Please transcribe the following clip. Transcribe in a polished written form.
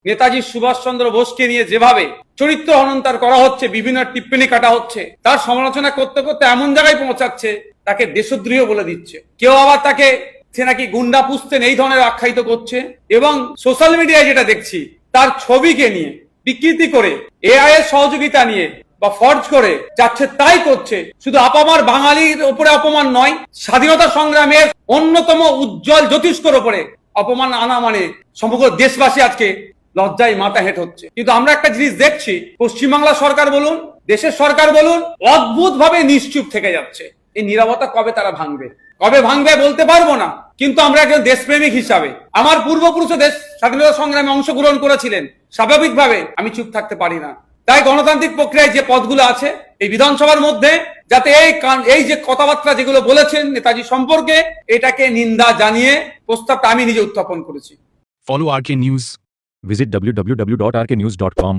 নেতাজি সুভাষচন্দ্র বোসকে নিয়ে যেভাবে চরিত্র হনন করা হচ্ছে, বিভিন্ন টিপ্পনী কাটা হচ্ছে, তার সমালোচনা করতে করতে এমন জায়গায় পৌঁছাচ্ছে তাকে দেশদ্রোহী বলে দিচ্ছে। কেউ আবার তাকে সে নাকি গুন্ডা পুষতেন এই ধরনের আখ্যায়িত করছে। এবং সোশ্যাল মিডিয়ায় যেটা দেখছি, তার ছবিকে নিয়ে বিকৃতি করে, এআই এর সহযোগিতা নিয়ে বা ফর্জ করে যাচ্ছে তাই করছে। শুধু আপামার বাঙালির উপরে অপমান নয়, স্বাধীনতা সংগ্রামের অন্যতম উজ্জ্বল জ্যোতিষ্কর উপরে অপমান আনা মানে সমগ্র দেশবাসী আজকে লজ্জায় মাথা হেঁট হচ্ছে। কিন্তু আমরা একটা জিনিস দেখছি, পশ্চিমবাংলা সরকার বলুন, দেশের সরকার বলুন, অদ্ভুত ভাবে নিশ্চুপ থেকে যাচ্ছে। এই নীরবতা কবে তারা ভাঙবে, কবে ভাঙবে বলতে পারবো না। কিন্তু আমরা একজন দেশপ্রেমিক হিসাবে, আমার পূর্বপুরুষ দেশ স্বাধীনতা সংগ্রামে অংশগ্রহণ করেছিলেন, স্বাভাবিকভাবে আমি চুপ থাকতে পারি না। তাই গণতান্ত্রিক প্রক্রিয়ায় যে পদগুলো আছে এই বিধানসভার মধ্যে, যাতে এই যে কথাবার্তা যেগুলো বলেছেন নেতাজি সম্পর্কে, এটাকে নিন্দা জানিয়ে প্রস্তাবটা আমি নিজে উত্থাপন করেছি। Follow RK News. Visit www.rknews.com.